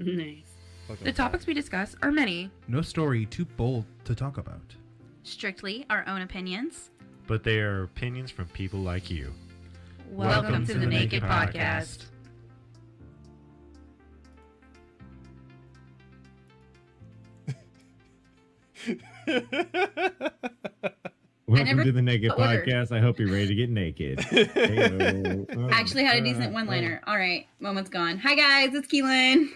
Nice. Look The at topics we discuss are many. No story too bold to talk about. Strictly our own opinions. But they are opinions from people like you. Welcome to the NAKE'd podcast. Welcome to the NAKE'd podcast. I hope you're ready to get naked. Actually had a decent one-liner. All right, moment's gone. Hi guys, it's Keelan.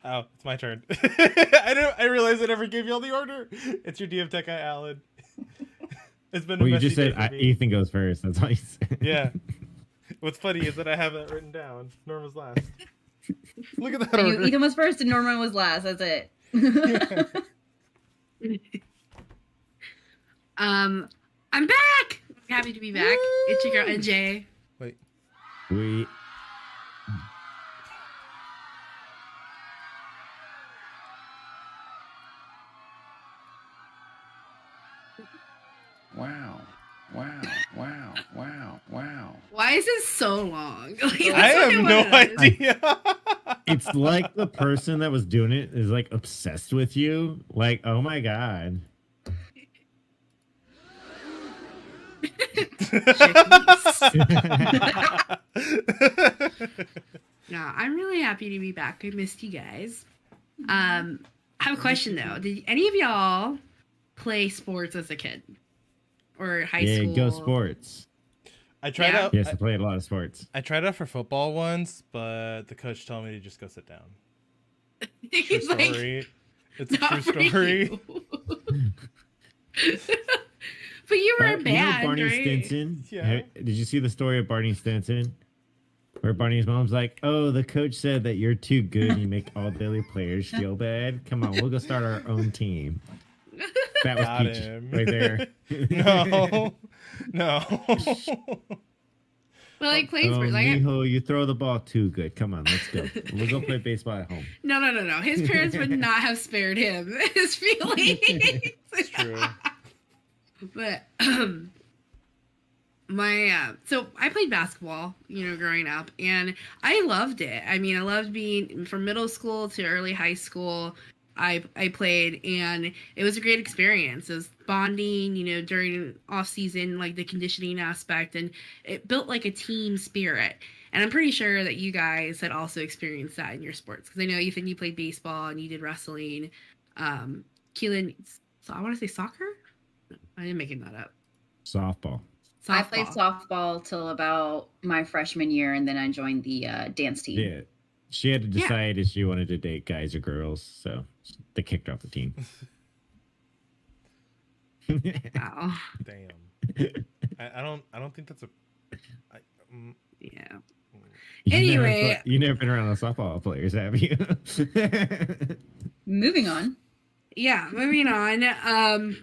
Oh, it's my turn. I realized I never gave you all the order. It's your DM Tech guy, Alan. It's been. Well, you just said Ethan goes first. That's all you said. Yeah. What's funny is that I have that written down. Norma's last. Look at that order. Ethan was first and Norman was last. That's it. I'm back. Happy to be back. Woo! It's your girl NJ. Wait. Wow. Why is it so long? I have no idea. It's like the person that was doing it is like obsessed with you. Like, oh my god. No, I'm really happy to be back. I missed you guys. I have a question though. Did any of y'all play sports as a kid or high school? Yeah, go sports. I tried out. Yes, I played a lot of sports. I tried out for football once, but the coach told me to just go sit down. He's true story. It's a true story. But you were a band, you know Barney right? Stinson? Yeah. Did you see the story of Barney Stinson? Where Barney's mom's like, oh, the coach said that you're too good and you make all the other players feel bad. Come on, we'll go start our own team. That was Got Peach him. right there. No. Well, like playing sports. Like, Mijo, you throw the ball too good. Come on, let's go. We'll go play baseball at home. No. His parents would not have spared him his feelings. It's true. But so I played basketball, growing up, and I loved it. I mean, I loved being from middle school to early high school. I played, and it was a great experience. It was bonding, during off season, like the conditioning aspect, and it built like a team spirit. And I'm pretty sure that you guys had also experienced that in your sports, because I know Ethan, you played baseball and you did wrestling. Keelan, so I want to say soccer. I am making that up. Softball. I played softball till about my freshman year, and then I joined the dance team. Yeah. She had to decide if she wanted to date guys or girls, so they kicked her off the team. Wow. Damn. I don't think that's a. Yeah. You Anyway, you never been around the softball players, have you? Moving on. Yeah, moving on.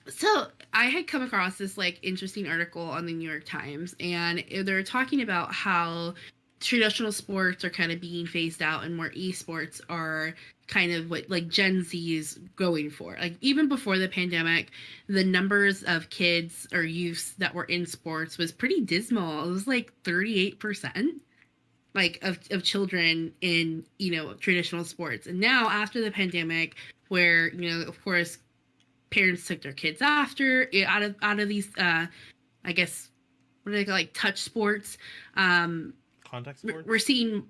So I had come across this interesting article on the New York Times, and they're talking about how traditional sports are kind of being phased out and more esports are kind of what Gen Z is going for. Even before the pandemic, the numbers of kids or youths that were in sports was pretty dismal. It was 38% of children in, traditional sports. And now after the pandemic, where, of course, parents took their kids out of these, I guess, what do they call touch sports? Contact sports? We're seeing,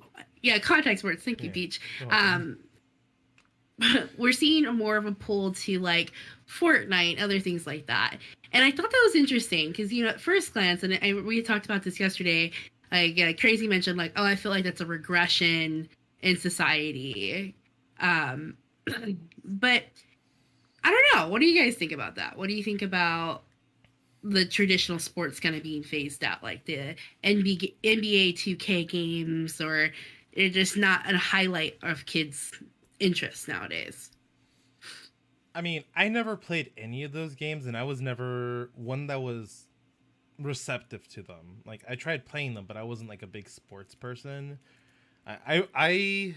contact sports. Thank you, Peach. We're seeing more of a pull to Fortnite, other things like that. And I thought that was interesting because, at first glance, and we talked about this yesterday, Crazy mentioned oh, I feel like that's a regression in society. But I don't know. What do you guys think about that? What do you think about the traditional sports kind of being phased out, like the NBA 2K games, or they're just not a highlight of kids' interests nowadays? I mean, I never played any of those games, and I was never one that was receptive to them. I tried playing them, but I wasn't a big sports person. I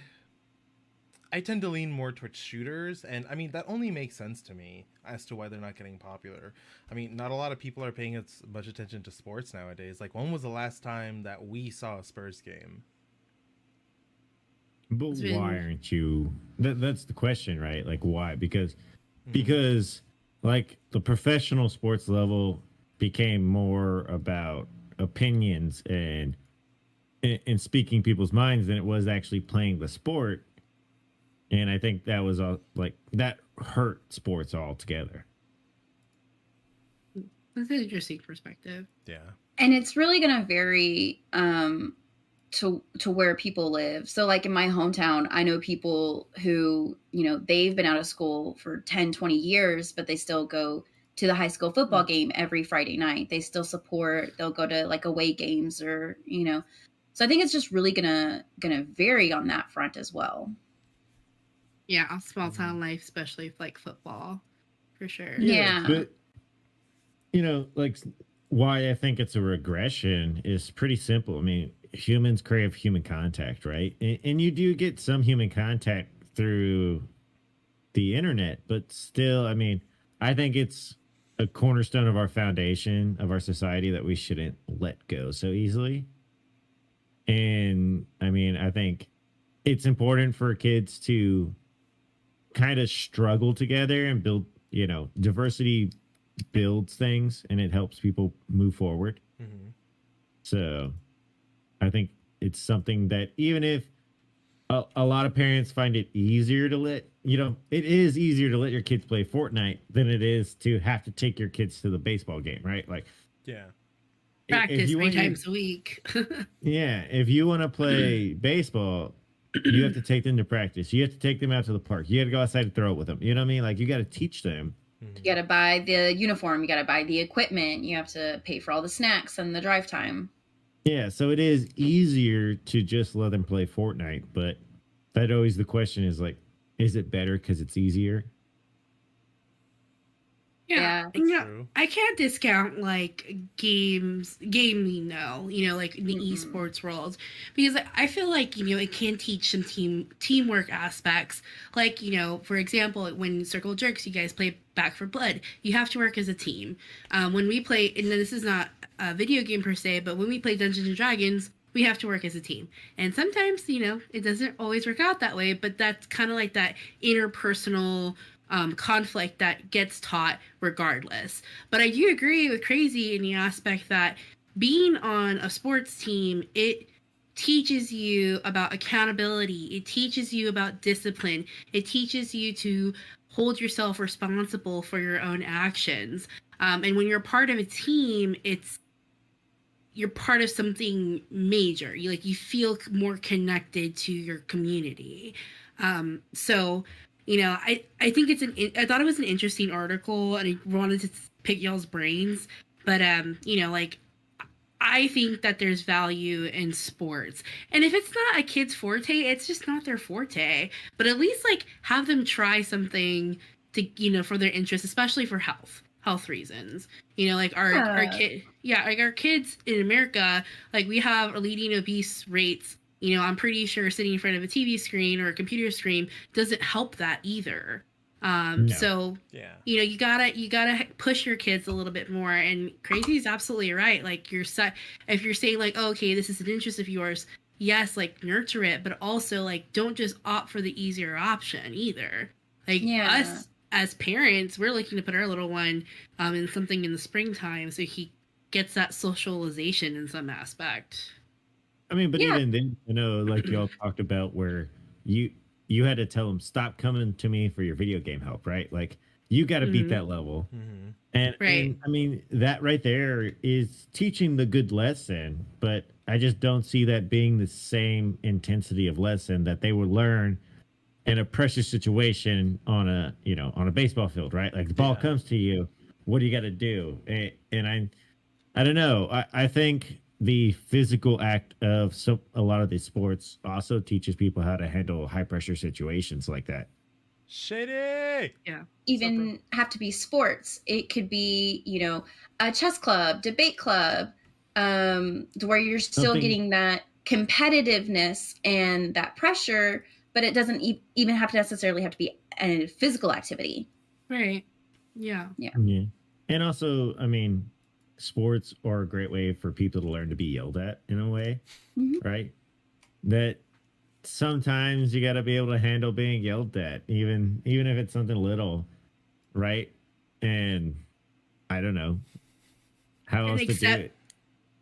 tend to lean more towards shooters, and I mean that only makes sense to me as to why they're not getting popular. I mean, not a lot of people are paying as much attention to sports nowadays. When was the last time that we saw a Spurs game? But It's been- why aren't you? That's the question, right? Like, why? Because like the professional sports level became more about opinions and speaking people's minds than it was actually playing the sport. And I think that was like that hurt sports altogether. That's an interesting perspective. Yeah. And it's really going to vary to where people live. So like in my hometown, I know people who, they've been out of school for 10, 20 years, but they still go to the high school football game every Friday night. They still support, they'll go to like away games or, So I think it's just really gonna vary on that front as well. Yeah, small town life, especially with, like football, for sure. Yeah. But like why I think it's a regression is pretty simple. I mean, humans crave human contact, right? And you do get some human contact through the internet, but still, I mean, I think it's a cornerstone of our foundation of our society that we shouldn't let go so easily. And I mean, I think it's important for kids to kind of struggle together and build, diversity builds things and it helps people move forward. Mm-hmm. So I think it's something that even if a lot of parents find it easier to let, it is easier to let your kids play Fortnite than it is to have to take your kids to the baseball game, right? Like, Yeah. Practice 3 times a week. Yeah. If you want to play baseball, you have to take them to practice. You have to take them out to the park. You got to go outside and throw it with them. You know what I mean? Like, you got to teach them. You got to buy the uniform. You got to buy the equipment. You have to pay for all the snacks and the drive time. Yeah, so it is easier to just let them play Fortnite, but that always the question is like, is it better because it's easier? Yeah, True. I can't discount like gaming though, like in the esports world, because I feel like it can teach some teamwork aspects. Like for example, when Circle Jerks, you guys play Back for Blood, you have to work as a team. When we play, and this is not a video game per se, but when we play Dungeons and Dragons, we have to work as a team. And sometimes it doesn't always work out that way, but that's kind of like that interpersonal conflict that gets taught regardless. But I do agree with Crazy in the aspect that being on a sports team, it teaches you about accountability. It teaches you about discipline. It teaches you to hold yourself responsible for your own actions. And when you're part of a team, you're part of something major. You feel more connected to your community. So I think I thought it was an interesting article, and I wanted to pick y'all's brains. But I think that there's value in sports, and if it's not a kid's forte, it's just not their forte. But at least have them try something to for their interest, especially for health reasons. Our kids in America, we have leading obese rates. I'm pretty sure sitting in front of a TV screen or a computer screen doesn't help that either. No. So Yeah. you gotta push your kids a little bit more. And Crazy is absolutely right. If you're saying okay, this is an interest of yours, yes, nurture it, but also don't just opt for the easier option either. Us as parents, we're looking to put our little one in something in the springtime so he gets that socialization in some aspect. I mean, but even then, y'all talked about where you had to tell them, stop coming to me for your video game help, right? You got to beat that level. Mm-hmm. And I mean, that right there is teaching the good lesson, but I just don't see that being the same intensity of lesson that they would learn in a pressure situation on a baseball field, right? The ball comes to you, what do you got to do? And I don't know. I think the physical act of a lot of these sports also teaches people how to handle high pressure situations like that. Shady. Yeah. Even have to be sports. It could be, a chess club, debate club, where you're still getting that competitiveness and that pressure, but it doesn't even have to necessarily have to be a physical activity. Right. Yeah. And also, I mean, sports are a great way for people to learn to be yelled at in a way, right? That sometimes you got to be able to handle being yelled at, even if it's something little, right? And I don't know how else to do it. Like,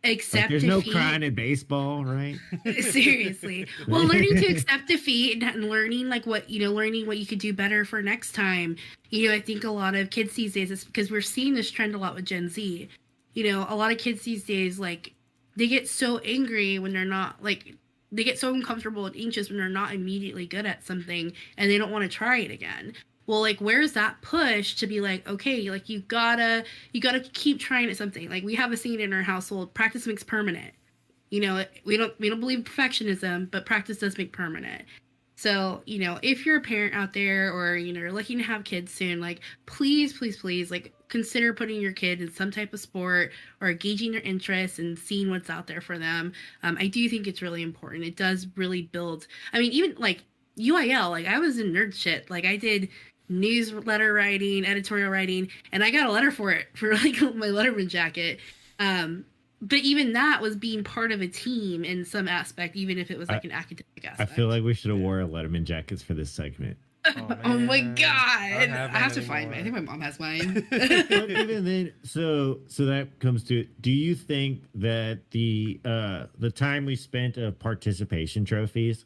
Accept there's defeat. no crying in baseball, right? Seriously. Well, learning to accept defeat and learning like learning what you could do better for next time. I think a lot of kids these days, is because we're seeing this trend a lot with Gen Z. A lot of kids these days, like, they get so angry when they're not, like, they get so uncomfortable and anxious when they're not immediately good at something and they don't want to try it again. Well, like, where's that push to be like, okay, like, you gotta keep trying at something. Like, we have a saying in our household: practice makes permanent. We don't believe in perfectionism, but practice does make permanent. So, if you're a parent out there, or you're looking to have kids soon, like, please, like, consider putting your kid in some type of sport or gauging their interests and seeing what's out there for them. I do think it's really important. It does really build. I mean, even like UIL, like, I was in nerd shit. Like, I did newsletter writing, editorial writing, and I got a letter for it for like my Letterman jacket. But even that was being part of a team in some aspect, even if it was like an academic aspect. I feel like we should have wore Letterman jackets for this segment. Oh my god! I have to find mine. I think my mom has mine. But even then, so that comes to it. Do you think that the time we spent of participation trophies,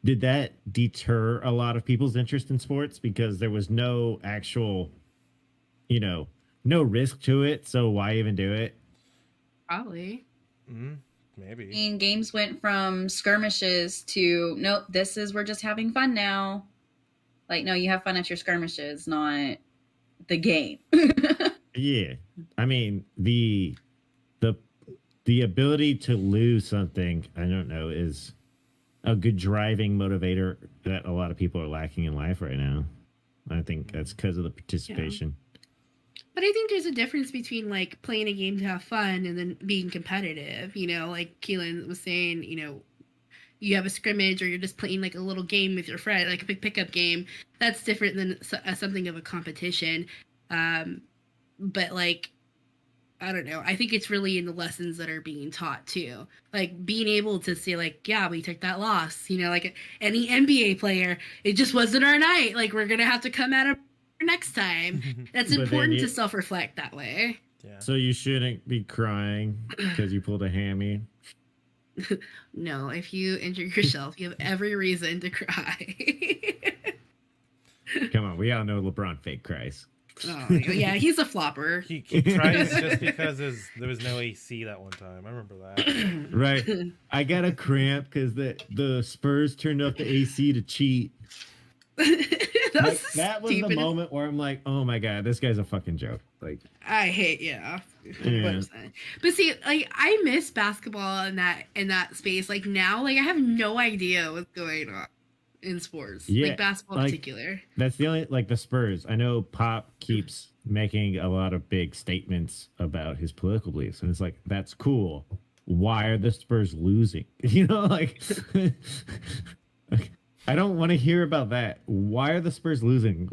did that deter a lot of people's interest in sports because there was no actual, no risk to it? So why even do it? Probably. Maybe. I mean, games went from skirmishes to, nope, we're just having fun now. Like, no, you have fun at your skirmishes, not the game. Yeah. I mean, the ability to lose something, I don't know, is a good driving motivator that a lot of people are lacking in life right now. I think that's because of the participation. Yeah. But I think there's a difference between, like, playing a game to have fun and then being competitive. Like Keelan was saying, you have a scrimmage or you're just playing like a little game with your friend, like a big pickup game. That's different than something of a competition. But like, I don't know. I think it's really in the lessons that are being taught too. Like, being able to say, like, yeah, we took that loss. Like any NBA player, it just wasn't our night. Like, we're going to have to come at it next time. That's important to self-reflect that way. Yeah. So you shouldn't be crying because you pulled a hammy. No, if you injure yourself, you have every reason to cry. Come on, we all know LeBron fake cries. Oh, yeah, he's a flopper. He cries just because there was no AC that one time. I remember that. Right. I got a cramp because the Spurs turned off the AC to cheat. That was the moment where I'm like, oh my god, this guy's a fucking joke. Like, I hate, yeah. But see, like, I miss basketball in that space. Like, now, like, I have no idea what's going on in sports, like basketball in particular. That's the only, like, the Spurs. I know Pop keeps making a lot of big statements about his political beliefs, and it's like, that's cool. Why are the Spurs losing? Like, I don't want to hear about that. Why are the Spurs losing?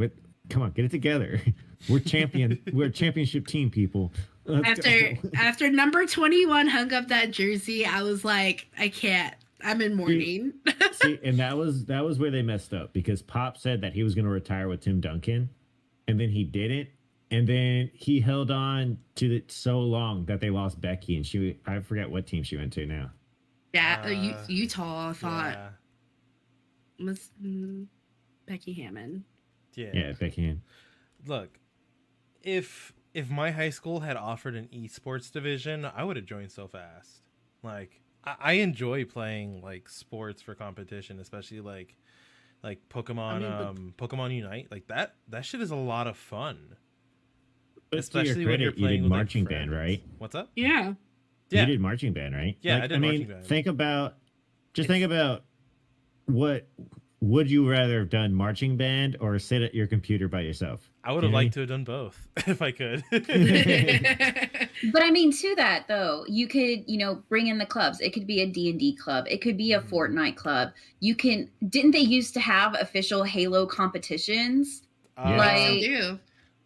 Come on, get it together. We're a championship team, people. After number 21 hung up that jersey, I was like, I can't. I'm in mourning. See, and that was where they messed up, because Pop said that he was going to retire with Tim Duncan, and then he didn't, and then he held on to it so long that they lost Becky, and I forget what team she went to now. Yeah, Utah, I thought. Yeah. Was Becky Hammond. Yeah, Becky Hammond. Look, if my high school had offered an esports division, I would have joined so fast. Like, I enjoy playing, like, sports for competition, especially like Pokemon, Pokemon Unite. Like, that shit is a lot of fun. But especially when you're playing with marching band, right? What's up? Yeah. You did marching band, right? Yeah, I did marching band. Think about what would you rather have done, marching band or sit at your computer by yourself? I would have liked to have done both if I could. But I mean, to that though, you could, bring in the clubs. It could be a D&D club. It could be a Fortnite club. Didn't they used to have official Halo competitions? They do.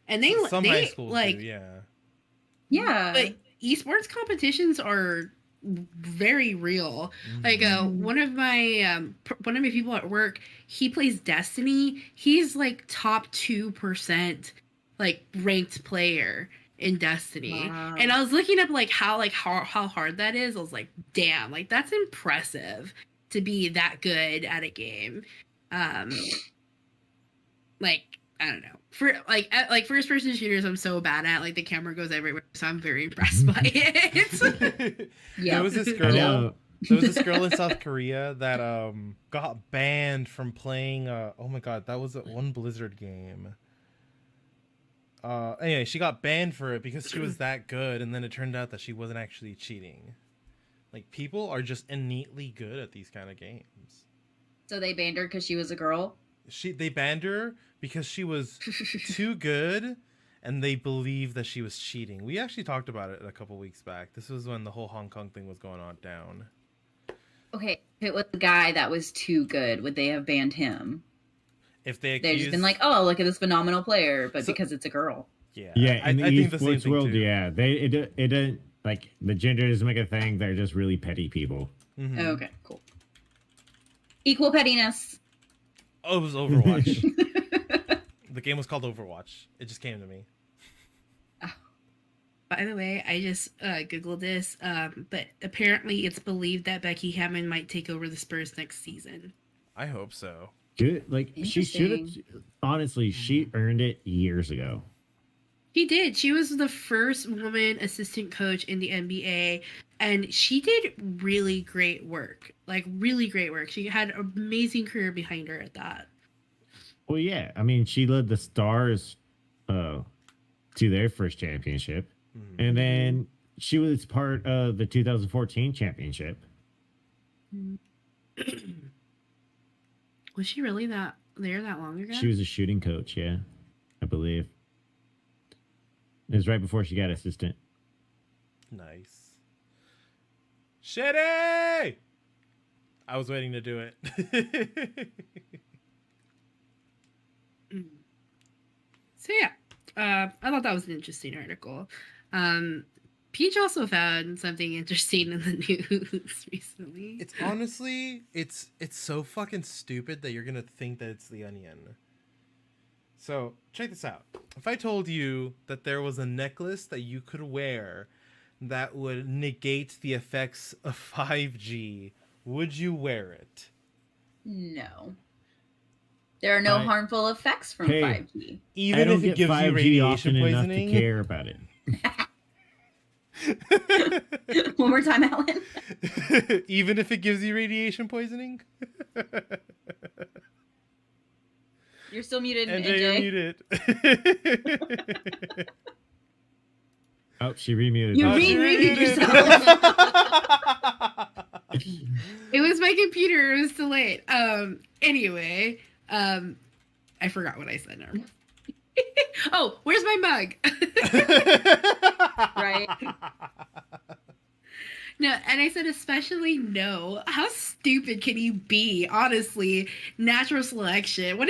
And some high schools like, do, yeah. Yeah. But esports competitions are very real. Like one of my people at work, he plays Destiny. He's like top 2% like ranked player in Destiny. Wow. And I was looking up like how hard that is. I was like, damn, like that's impressive to be that good at a game. Like I don't know. For like first person shooters, I'm so bad at. Like the camera goes everywhere, so I'm very impressed by it. Yeah. There was this girl. There was this girl in South Korea that got banned from playing. Oh my god, that was one Blizzard game. Anyway, she got banned for it because she was that good, and then it turned out that she wasn't actually cheating. Like people are just innately good at these kind of games. So they banned her because she was a girl? They banned her because she was too good, and they believed that she was cheating. We actually talked about it a couple weeks back. This was when the whole Hong Kong thing was going on down. Okay, if it was the guy that was too good, would they have banned him? If they'd just been like, oh, look at this phenomenal player, but because it's a girl. Yeah, Yeah, in the I think the same esports thing world, too. yeah, it didn't like the gender doesn't make a thing. They're just really petty people. Mhm. Okay, cool. Equal pettiness. Oh, it was Overwatch. The game was called Overwatch. It just came to me. By the way, I just googled this, but apparently it's believed that Becky Hammond might take over the Spurs next season. I hope so. Good, like she should have. Interesting. Honestly, she earned it years ago. She did. She was the first woman assistant coach in the NBA, and she did really great work. Like, really great work. She had an amazing career behind her at that. Well, yeah, I mean, she led the Stars to their first championship, and then she was part of the 2014 championship. Was she really there that long ago? She was a shooting coach, yeah, I believe. It was right before she got assistant. Nice. Shitty! I was waiting to do it. So yeah, I thought that was an interesting article. Peach also found something interesting in the news recently. It's honestly, it's so fucking stupid that you're gonna think that it's The Onion. So, check this out. If I told you that there was a necklace that you could wear that would negate the effects of 5G, would you wear it? No. There are no harmful effects from Hey, 5G. Even if it gives you radiation enough to poisoning? care about it. One more time, Alan. Even if it gives you radiation poisoning? You're still muted, NJ, you're NJ. muted. Oh, she remuted. You she remuted yourself. It was my computer. It was delayed. Anyway, I forgot what I said now. Oh, where's my mug? Right? No, and I said especially no. How stupid can you be? Honestly, natural selection. What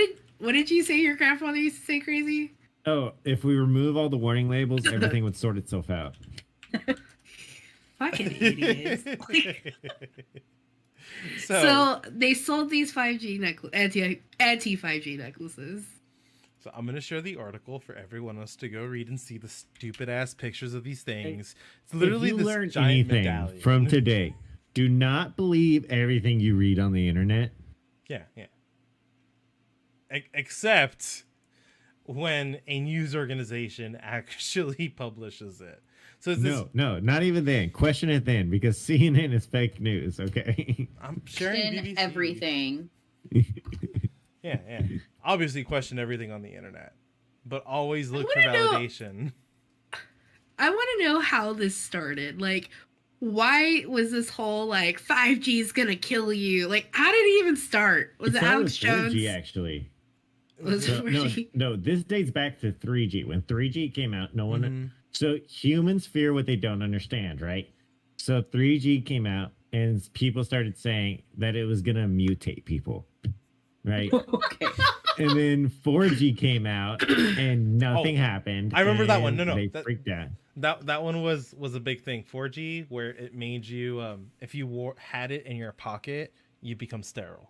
did you say your grandfather used to say, Crazy? Oh, if we remove all the warning labels, everything would sort itself out. Fucking idiots. So they sold these 5G anti-5G necklaces. So I'm going to share the article for everyone else to go read and see the stupid ass pictures of these things. It's literally if you this learn giant anything medallion. from today, do not believe everything you read on the internet. Yeah. Except when a news organization actually publishes it. So it's No, not even then. Question it then, because CNN is fake news, okay? I'm sharing In BBC. everything. Yeah. Obviously question everything on the internet, but always look for wanna know- validation. I want to know how this started. Like, why was this whole like 5G is gonna kill you? Like, how did it even start? Was it Alex Jones? 4G, actually. Was it So, 4G? no, this dates back to 3G. When 3G came out, no one... Mhm. So humans fear what they don't understand, right? So 3G came out, and people started saying that it was going to mutate people. right? Okay. And then 4G came out and nothing happened. I remember that one. and No, they that- freaked out. That one was a big thing. 4G, where it made you if you had it in your pocket, you become sterile.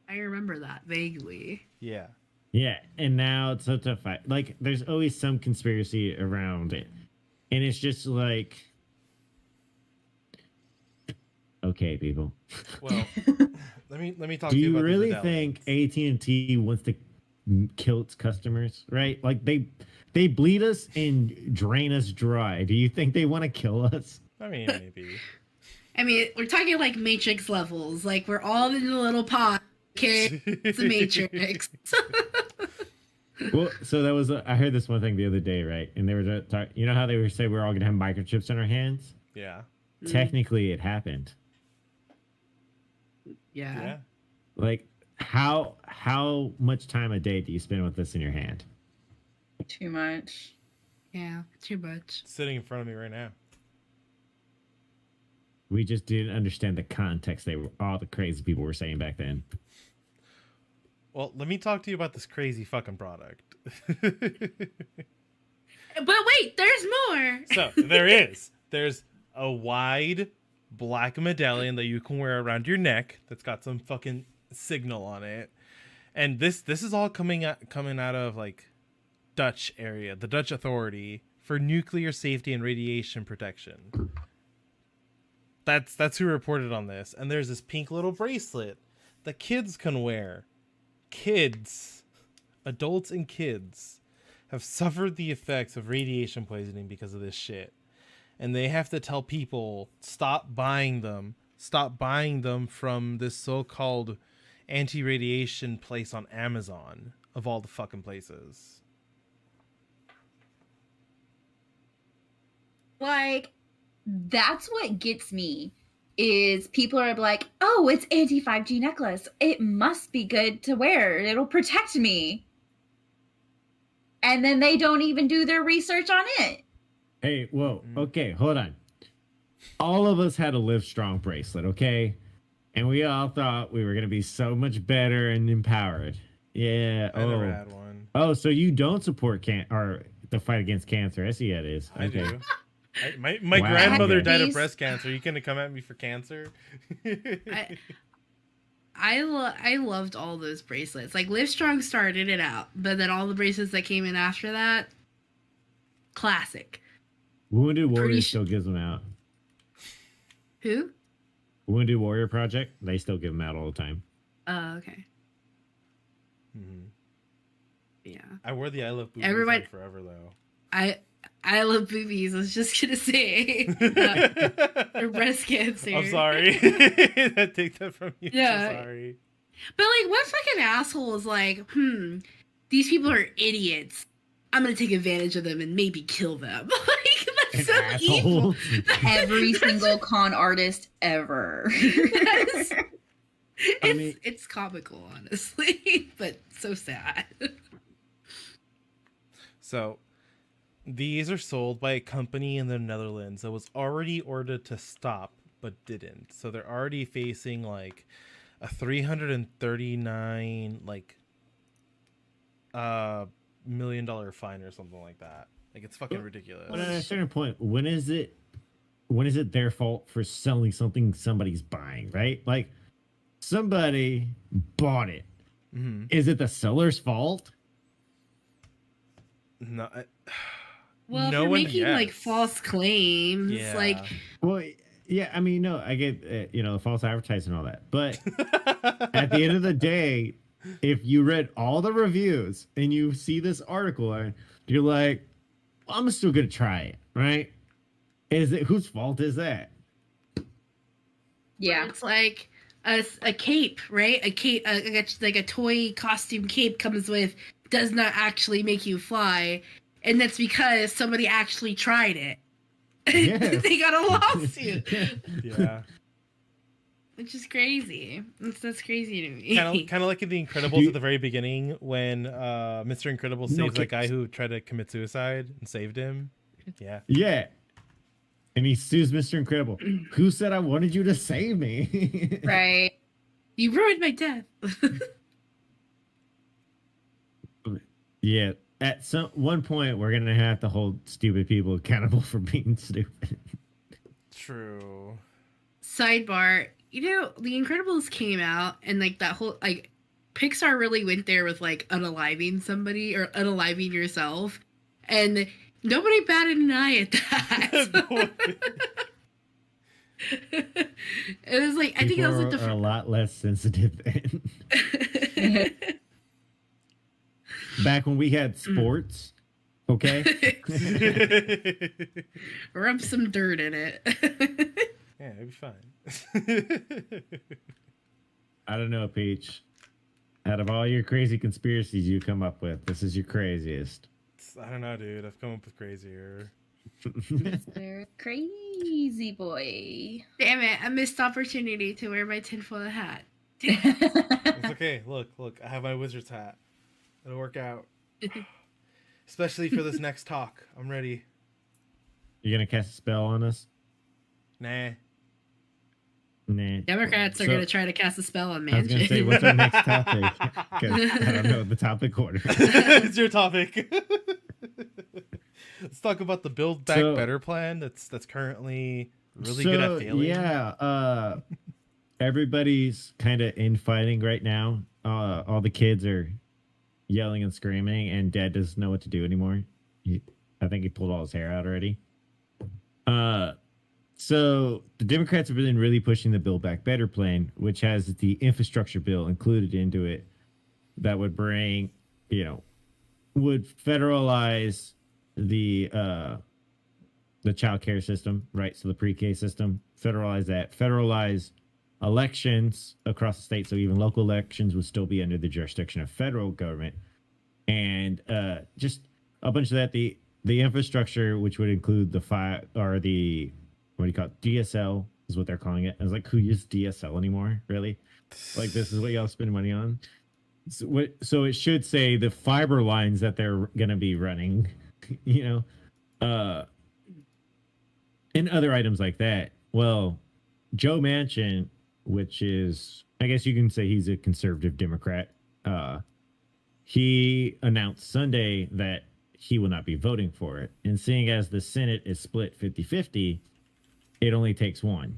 I remember that vaguely. Yeah. Yeah, and now it's such a fight. Like, there's always some conspiracy around it, and it's just like, okay, people. Well, let me talk Do to you you about the really medallions. think AT&T wants to kill its customers? Right? Like they bleed us and drain us dry. Do you think they want to kill us? I mean, maybe. I mean, we're talking like Matrix levels. Like we're all in a little pot. Okay, it's a Matrix. Well, so that was I heard this one thing the other day, right? And they were talking. You know how they were saying we're all gonna have microchips in our hands? Yeah. Technically, it happened. Yeah. Yeah. Like, how much time a day do you spend with this in your hand? Too much. Yeah. Too much. Sitting in front of me right now. We just didn't understand the context all the crazy people were saying back then. Well, let me talk to you about this crazy fucking product. But wait, there's more. So there's a wide black medallion that you can wear around your neck that's got some fucking signal on it, and this is all coming out of like Dutch area, the Dutch Authority for Nuclear Safety and Radiation Protection. That's who reported on this. And there's this pink little bracelet that kids can wear. Kids, adults and kids, have suffered the effects of radiation poisoning because of this shit. And they have to tell people, stop buying them from this so-called anti-radiation place on Amazon, of all the fucking places. Like, that's what gets me is people are like, oh, it's anti-5G necklace. It must be good to wear. It'll protect me. And then they don't even do their research on it. Hey, whoa, okay, hold on. All of us had a Live Strong bracelet, okay? And we all thought we were going to be so much better and empowered. Yeah. I never had one. Oh, so you don't support the fight against cancer? I see how it is. I Okay. do. My Wow. grandmother Okay. died of breast cancer. You gonna come at me for cancer? I loved all those bracelets. Like Livestrong started it out, but then all the bracelets that came in after that, classic. Wounded Warrior Pretty still gives them out. Who? Wounded Warrior Project, they still give them out all the time. Oh, okay. Mhm. Yeah. I wore the I Love Boobies Everyone- one forever though. I love boobies. I was just gonna say or breast cancer. I'm sorry. I take that from you. Yeah. I'm sorry. But like, what fucking asshole is like, these people are idiots. I'm gonna take advantage of them and maybe kill them. Like An that's so asshole. evil. Every single con artist ever. It's comical, honestly, but so sad. So, these are sold by a company in the Netherlands that was already ordered to stop, but didn't. So they're already facing like a 339 $1 million fine or something like that. Like it's fucking ridiculous. But at a certain point, when is it their fault for selling something somebody's buying, right? Like somebody bought it. Mm-hmm. Is it the seller's fault? No, Well, No if you're one making like gets. false claims, yeah. like Well, yeah, I mean, no, I get the false advertising and all that, but at the end of the day, if you read all the reviews and you see this article and you're like, well, I'm still gonna try it, right? Whose fault is that? Yeah. it's like a cape, right? A cape, like a toy costume cape comes with does not actually make you fly, and that's because somebody actually tried it. Yes. They got a lawsuit, Yeah. which is crazy. That's crazy to me. Kind of like in The Incredibles at the very beginning when Mr. Incredible saves that guy kids. who tried to commit suicide and saved him. Yeah. Yeah. And he sues Mr. Incredible. Who said I wanted you to save me? Right. You ruined my death. Yeah, at some one point we're gonna have to hold stupid people accountable for being stupid. True. Sidebar, The Incredibles came out and like that whole like Pixar really went there with like unaliving somebody or unaliving yourself, and nobody batted an eye at that. It was like I think that was like are a lot less sensitive then. Back when we had sports, okay? Rub some dirt in it. Yeah, it'd be fine. I don't know, Peach. Out of all your crazy conspiracies you come up with, this is your craziest. I don't know, dude. I've come up with crazier. Mr. Crazy Boy. Damn it, I missed the opportunity to wear my tinfoil hat. It's okay. Look. I have my wizard's hat. It'll work out. Especially for this next talk. I'm ready. You gonna cast a spell on us? Nah. Nah. Democrats are going to try to cast a spell on Manchin. I was gonna say, what's our next topic? 'Cause I don't know the topic order. It's your topic. Let's talk about the Build Back Better plan that's currently really good at failing. Yeah, everybody's kind of infighting right now. All the kids are yelling and screaming, and Dad doesn't know what to do anymore. I think he pulled all his hair out already. So the Democrats have been really pushing the Build Back Better plan, which has the infrastructure bill included into it that would bring, would federalize the child care system, right? So the pre-K system, federalize that, federalize elections across the state. So even local elections would still be under the jurisdiction of federal government. And just a bunch of that, the infrastructure, which would include what do you call it? DSL is what they're calling it. I was like, who uses DSL anymore? Really? Like, this is what y'all spend money on? So it should say the fiber lines that they're going to be running, and other items like that. Well, Joe Manchin, which is, I guess you can say he's a conservative Democrat, he announced Sunday that he will not be voting for it. And seeing as the Senate is split 50-50, it only takes one.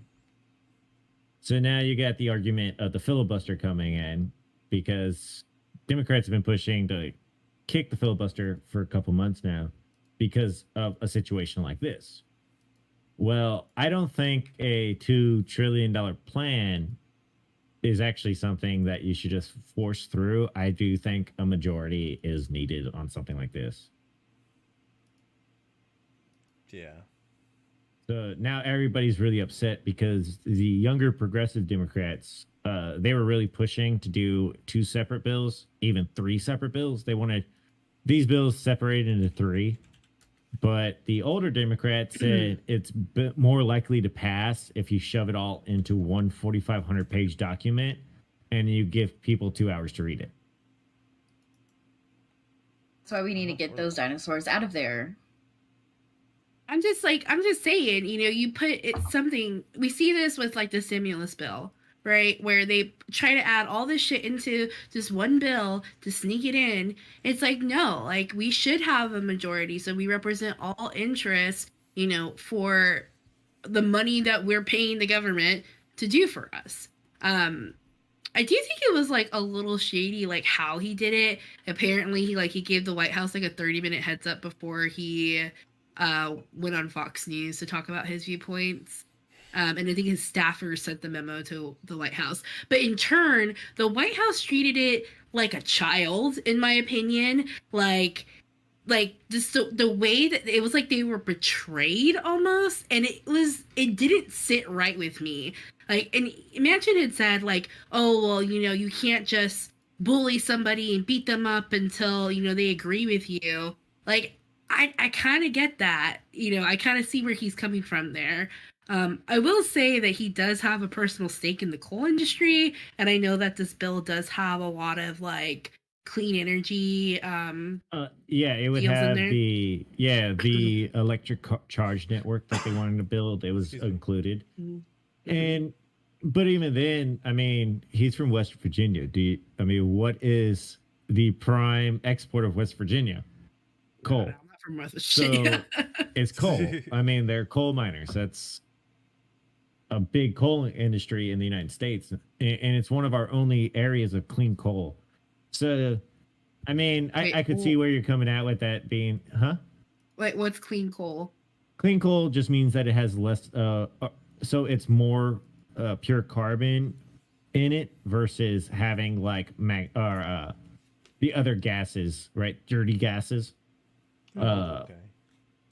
So now you got the argument of the filibuster coming in, because Democrats have been pushing to kick the filibuster for a couple months now because of a situation like this. Well, I don't think a $2 trillion plan is actually something that you should just force through. I do think a majority is needed on something like this. Yeah. So now everybody's really upset because the younger progressive Democrats, they were really pushing to do 2 separate bills, even 3 separate bills. They wanted these bills separated into 3. But the older Democrats said it's more likely to pass if you shove it all into one 4,500-page document and you give people 2 hours to read it. That's why we need to get those dinosaurs out of there. I'm just saying, you put something, we see this with like the stimulus bill, right? Where they try to add all this shit into just one bill to sneak it in. It's like, no, like we should have a majority. So we represent all interests, for the money that we're paying the government to do for us. I do think it was like a little shady, like how he did it. Apparently he gave the White House like a 30-minute heads up before he went on Fox News to talk about his viewpoints. And I think his staffers sent the memo to the White House. But in turn, the White House treated it like a child, in my opinion. Like just the way that it was like they were betrayed almost. And it didn't sit right with me. Like, and Manchin had said like, oh, well, you can't just bully somebody and beat them up until, they agree with you. Like, I kind of get that. I kind of see where he's coming from there. I will say that he does have a personal stake in the coal industry, and I know that this bill does have a lot of like clean energy. It would have the electric charge network that they wanted to build. It was included, and but even then, I mean, he's from West Virginia. I mean, what is the prime export of West Virginia? Coal. I'm not from West So Virginia. it's coal. I mean, they're coal miners. That's a big coal industry in the United States, and it's one of our only areas of clean coal. So, I mean, Wait, I could see where you're coming at with that being, huh? Wait, what's clean coal? Clean coal just means that it has less, so it's more pure carbon in it versus having like the other gases, right? Dirty gases. Okay.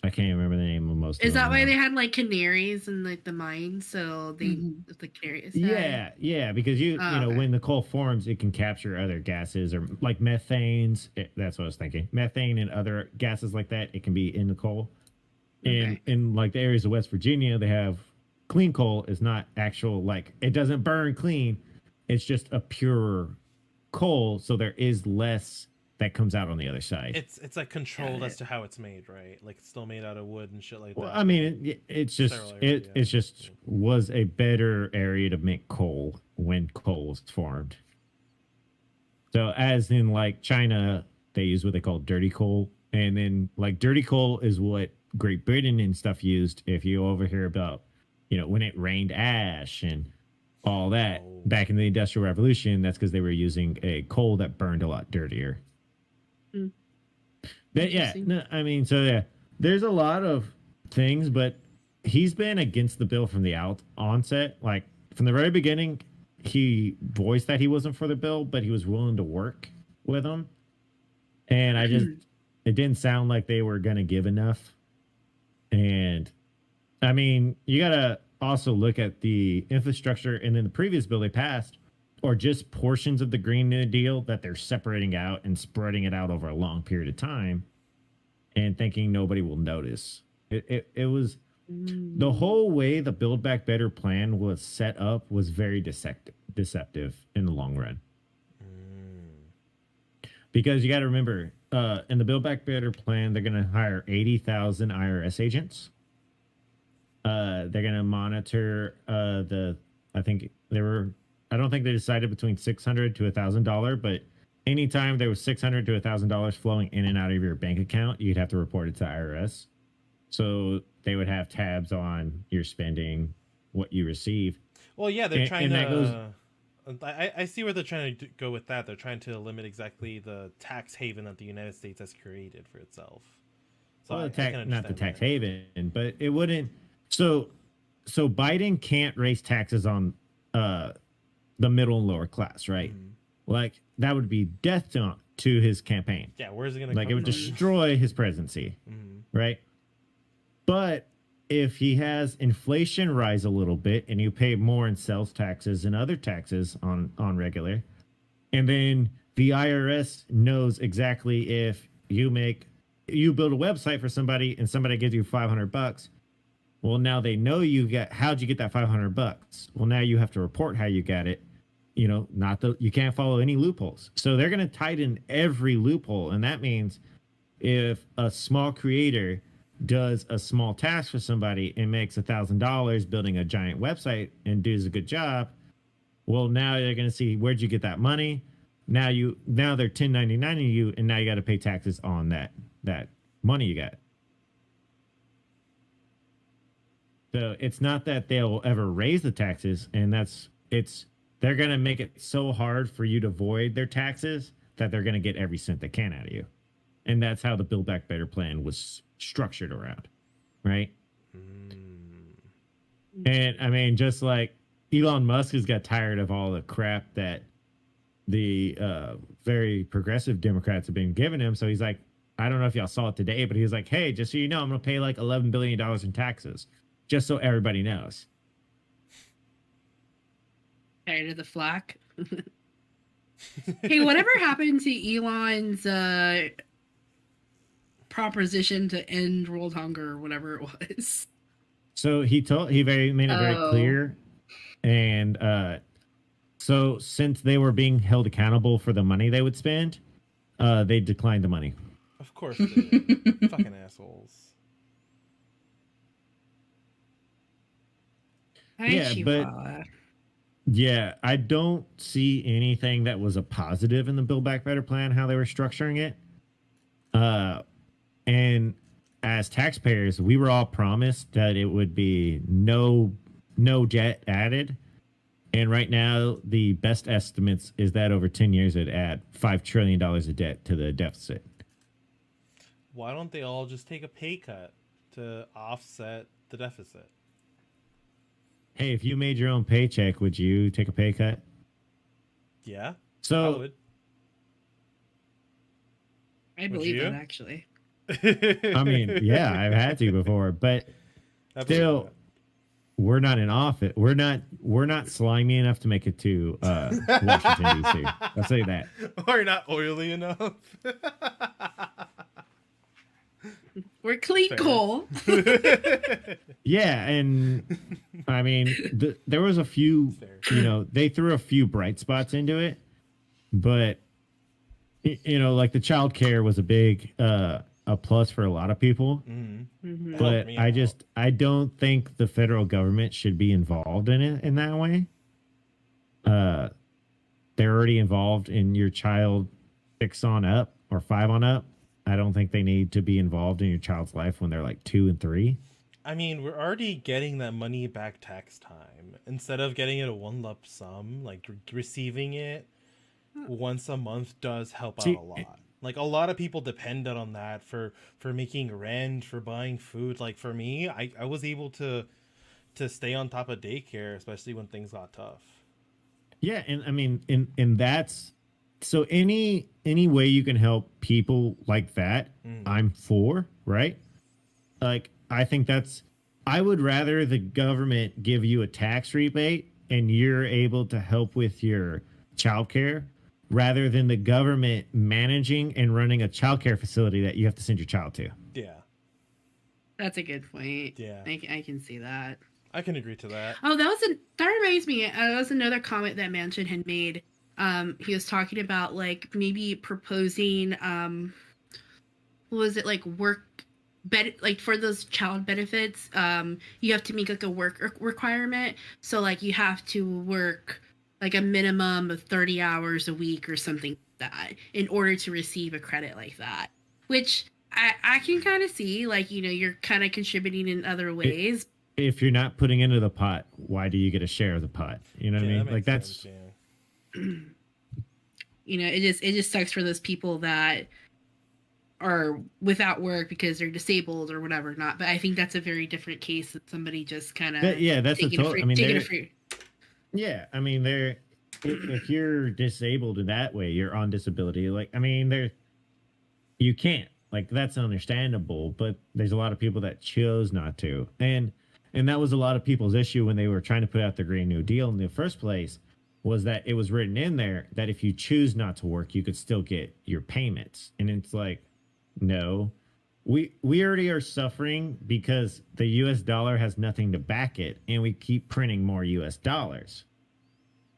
I can't remember the name of most. Is of them that why now. they had like canaries in like the mine? So they the canaries. died? Yeah, because you know okay. when the coal forms, it can capture other gases or like methanes. That's what I was thinking. Methane and other gases like that. It can be in the coal. And Okay. in like the areas of West Virginia, they have clean coal is not actual like it doesn't burn clean. It's just a pure coal, so there is less that comes out on the other side. It's like controlled Got as it. to how it's made, right? Like it's still made out of wood and shit like Well, that. I mean, it's just Sterile area, yeah. it's just was a better area to make coal when coal was formed. So as in like China, they use what they call dirty coal, and then like dirty coal is what Great Britain and stuff used. If you over hear about, when it rained ash and all that Oh. back in the Industrial Revolution, that's because they were using a coal that burned a lot dirtier. Hmm. But yeah, Interesting. no, I mean, so yeah, there's a lot of things, but he's been against the bill from the onset. Like from the very beginning, he voiced that he wasn't for the bill, but he was willing to work with them. And it didn't sound like they were going to give enough. And I mean, you got to also look at the infrastructure and then the previous bill they passed, or just portions of the Green New Deal that they're separating out and spreading it out over a long period of time and thinking nobody will notice. It was the whole way the Build Back Better plan was set up was very deceptive in the long run. Because you got to remember, in the Build Back Better plan, they're going to hire 80,000 IRS agents. They're going to monitor I don't think they decided between $600 to $1,000, but anytime there was $600 to $1,000 flowing in and out of your bank account, you'd have to report it to IRS. So they would have tabs on your spending, what you receive. Well, yeah, they're trying and to. I see where they're trying to go with that. They're trying to limit exactly the tax haven that the United States has created for itself. So Well, I can not the understand tax that. haven, but it wouldn't. So Biden can't raise taxes on the middle and lower class, right? Like that would be death to his campaign. Yeah, where's it gonna Like come it would from? destroy his presidency, Mhm. right? But if he has inflation rise a little bit and you pay more in sales taxes and other taxes on regular, and then the IRS knows exactly if you build a website for somebody and somebody gives you $500, well, now they know how'd you get that $500? Well, now you have to report how you got it. You can't follow any loopholes. So they're going to tighten every loophole. And that means if a small creator does a small task for somebody and makes $1,000 building a giant website and does a good job, well, now they're going to see, where'd you get that money? Now they're 1099ing you, and now you got to pay taxes on that money you got. So it's not that they'll ever raise the taxes, and they're going to make it so hard for you to avoid their taxes that they're going to get every cent they can out of you. And that's how the Build Back Better plan was structured around, right? And I mean, just like Elon Musk has got tired of all the crap that the very progressive Democrats have been giving him. So he's like, I don't know if y'all saw it today, but he was like, hey, just so you know, I'm going to pay like $11 billion in taxes, just so everybody knows. Tired of the flack. Hey, whatever happened to Elon's proposition to end world hunger or whatever it was? So made it very clear. And so since they were being held accountable for the money they would spend, they declined the money. Of course they did. Fucking assholes. Yeah, but Yeah, I don't see anything that was a positive in the Build Back Better plan, how they were structuring it. And as taxpayers, we were all promised that it would be no debt added. And right now, the best estimates is that over 10 years, it'd add $5 trillion of debt to the deficit. Why don't they all just take a pay cut to offset the deficit? Hey, if you made your own paycheck, would you take a pay cut? Yeah, I So, would. I Would believe you? that actually. I mean, yeah, I've had to before, but I believe still, that. we're not in office. We're not slimy enough to make it to Washington D.C. I'll say that. Or not oily enough. We're clean Fair. coal. Yeah, and I mean, there was a few. Fair. They threw a few bright spots into it, but like the child care was a big a plus for a lot of people. Mm-hmm. Mhm. But me I out. I don't think the federal government should be involved in it in that way. They're already involved in your child 6 on up or 5 on up. I don't think they need to be involved in your child's life when they're like 2 and 3. I mean, we're already getting that money back tax time. Instead of getting it a one lump sum, like receiving it once a month does help out See, a lot. Like a lot of people depended on that for making rent, for buying food. Like for me, I was able to stay on top of daycare, especially when things got tough. Yeah, and I mean, and that's so any way you can help people like that, I'm for, right? Like I think I would rather the government give you a tax rebate and you're able to help with your childcare rather than the government managing and running a childcare facility that you have to send your child to. Yeah, That's a good point. Yeah. I can see that. I can agree to that. Oh, that reminds me. That was another comment that Manchin had made. He was talking about like maybe proposing what was it, like like for those child benefits, you have to make like a work requirement. So like you have to work like a minimum of 30 hours a week or something like that in order to receive a credit like that. Which I can kind of see, like, you're kind of contributing in other ways. If you're not putting into the pot, why do you get a share of the pot? You know what I mean? that Like makes that's sense, yeah. It just sucks for those people that are without work because they're disabled or whatever. Not, but I think that's a very different case that somebody just kind of yeah, that's a total. I mean, taking a free. yeah, I mean, if you're disabled in that way, you're on disability. Like, I mean, you can't. Like, that's understandable, but there's a lot of people that chose not to, and that was a lot of people's issue when they were trying to put out the Green New Deal in the first place. Was that it was written in there that if you choose not to work, you could still get your payments, and it's like, no, we already are suffering because the U.S. dollar has nothing to back it, and we keep printing more U.S. dollars.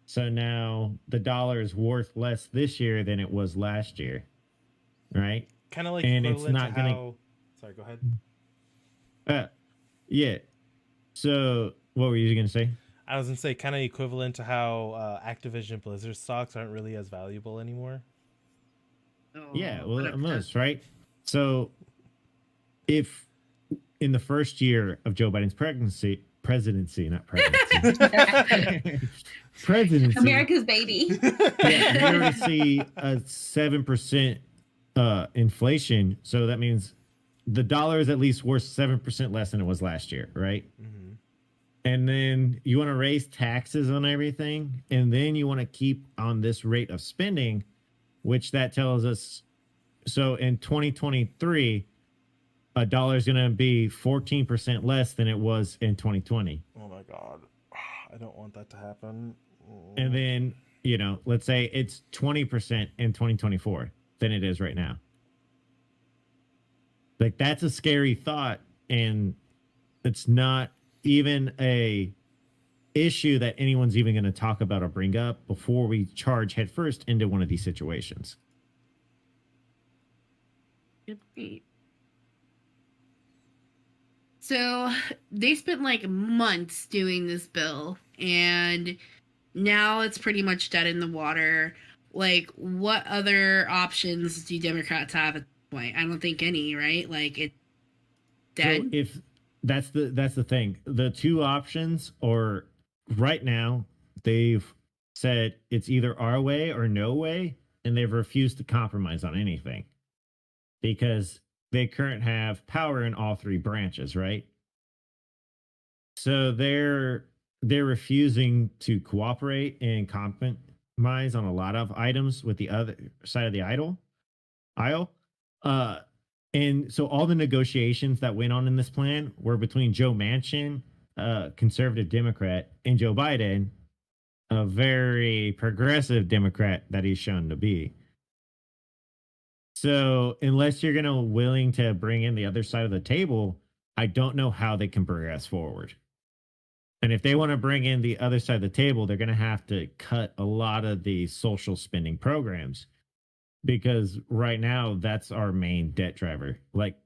So now the dollar is worth less this year than it was last year, right? Kind of like And it's equivalent not to gonna- how... Sorry, go ahead. Yeah. So what were you gonna say? I was gonna say kind of equivalent to how Activision Blizzard stocks aren't really as valuable anymore. Oh, Yeah, well, whatever. almost, right? So if in the first year of Joe Biden's presidency, not presidency, presidency, America's baby. yeah, we already see a 7% inflation. So that means the dollar is at least worth 7% less than it was last year, right? Mm-hmm. And then you want to raise taxes on everything, and then you want to keep on this rate of spending, which that tells us. So in 2023, a dollar is going to be 14% less than it was in 2020. Oh my god, I don't want that to happen. And then, let's say it's 20% in 2024 than it is right now. Like, that's a scary thought, and it's not even a issue that anyone's even going to talk about or bring up before we charge headfirst into one of these situations. Good point. So they spent like months doing this bill, and Now it's pretty much dead in the water. Like, what other options do Democrats have at this point? I don't think any, right? Like, it's dead. So if that's the thing, the two options are right now they've said it's either our way or no way, and they've refused to compromise on anything because they currently have power in all three branches, right? So they're refusing to cooperate and compromise on a lot of items with the other side of the aisle. Uh, and so all the negotiations that went on in this plan were between Joe Manchin, a conservative Democrat, and Joe Biden, a very progressive Democrat that he's shown to be. So unless you're gonna willing to bring in the other side of the table, I don't know how they can progress forward. And if they want to bring in the other side of the table, they're going to have to cut a lot of the social spending programs because right now that's our main debt driver. Like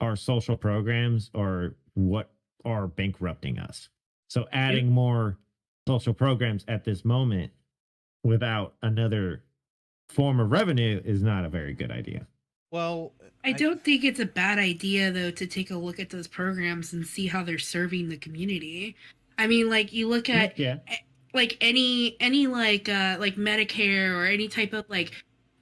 our social programs are what are bankrupting us. So adding more social programs at this moment without another form of revenue is not a very good idea. Well, I don't think it's a bad idea, though, to take a look at those programs and see how they're serving the community. I mean, like, you look at like any like Medicare or any type of like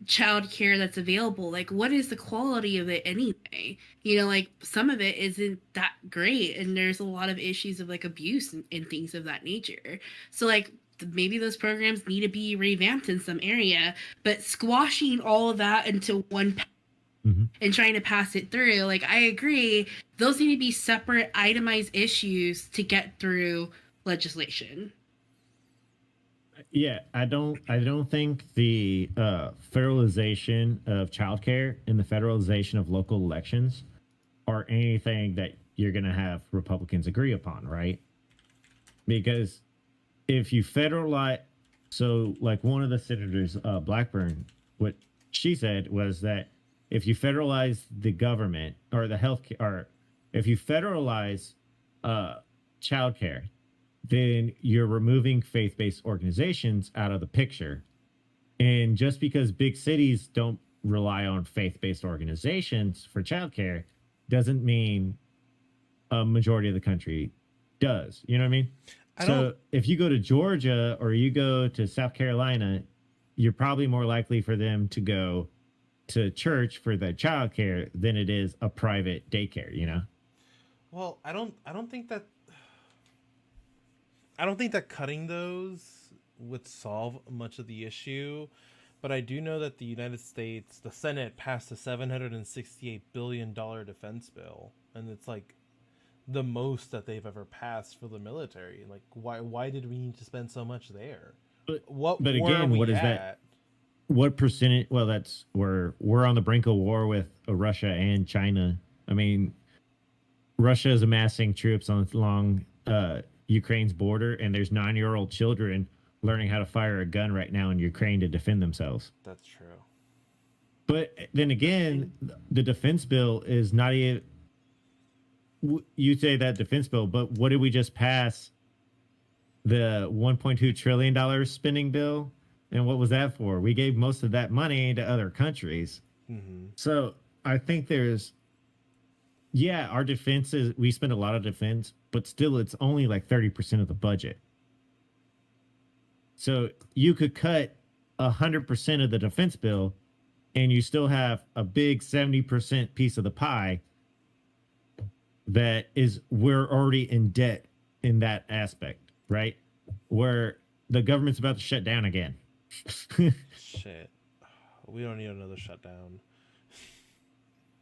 child care that's available. Like, what is the quality of it anyway? You know, like some of it isn't that great, and there's a lot of issues of like abuse and things of that nature. So like maybe those programs need to be revamped in some area, but squashing all of that into one and trying to pass it through, like, I agree, those need to be separate itemized issues to get through legislation. Yeah, I don't think the federalization of childcare and the federalization of local elections are anything that you're going to have Republicans agree upon, right? Because if you federalize, so like one of the senators, Blackburn, what she said was that if you federalize the government or the health care, or if you federalize childcare, then you're removing faith-based organizations out of the picture. And just because big cities don't rely on faith-based organizations for childcare doesn't mean a majority of the country does. You know what I mean? So if you go to Georgia or you go to South Carolina, you're probably more likely for them to go to church for their childcare than it is a private daycare, you know? Well, I don't think that cutting those would solve much of the issue, but I do know that the United States, the Senate passed a $768 billion defense bill, and it's like the most that they've ever passed for the military. Like, why did we need to spend so much there? But again, what is that? What percentage? Well, that's we're on the brink of war with Russia and China. I mean, Russia is amassing troops along Ukraine's border, and there's 9-year-old children learning how to fire a gun right now in Ukraine to defend themselves. That's true. But then again, the defense bill is not even. You say that defense bill, but what did we just pass? The $1.2 trillion spending bill. And what was that for? We gave most of that money to other countries. Mm-hmm. So I think our defense we spend a lot of defense, but still it's only like 30% of the budget. So you could cut 100% of the defense bill and you still have a big 70% piece of the pie that is, we're already in debt in that aspect, right? Where the government's about to shut down again. Shit. We don't need another shutdown.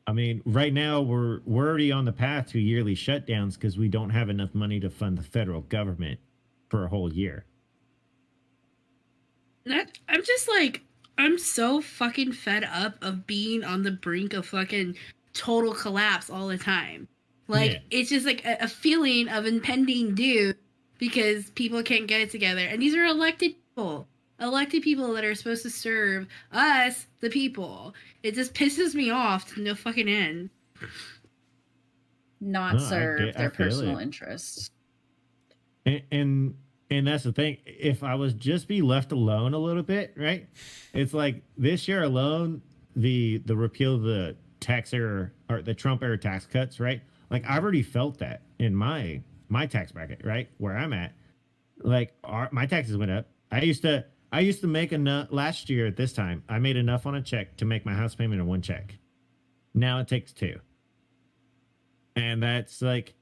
I mean, right now we're already on the path to yearly shutdowns because we don't have enough money to fund the federal government for a whole year. I'm just like, I'm so fucking fed up of being on the brink of fucking total collapse all the time. Like, it's just like a feeling of impending doom because people can't get it together. And these are elected people that are supposed to serve us, the people. It just pisses me off to no fucking end. Not serve their personal interests. And And that's the thing. If I was just be left alone a little bit, right? It's like this year alone, the repeal of the tax era or the Trump era tax cuts, right? Like I've already felt that in my tax bracket, right? Where I'm at. Like my taxes went up. I used to make enough last year at this time. I made enough on a check to make my house payment in one check. Now it takes two. And that's like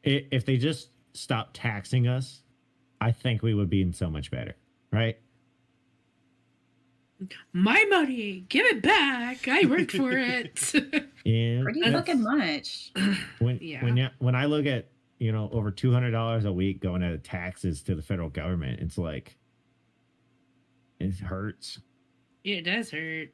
if they just stop taxing us, I think we would be in so much better, right? My money, give it back. I worked for it. Yeah. Pretty that's- fucking much. When I look at over $200 a week going out of taxes to the federal government, it's like it hurts. It does hurt.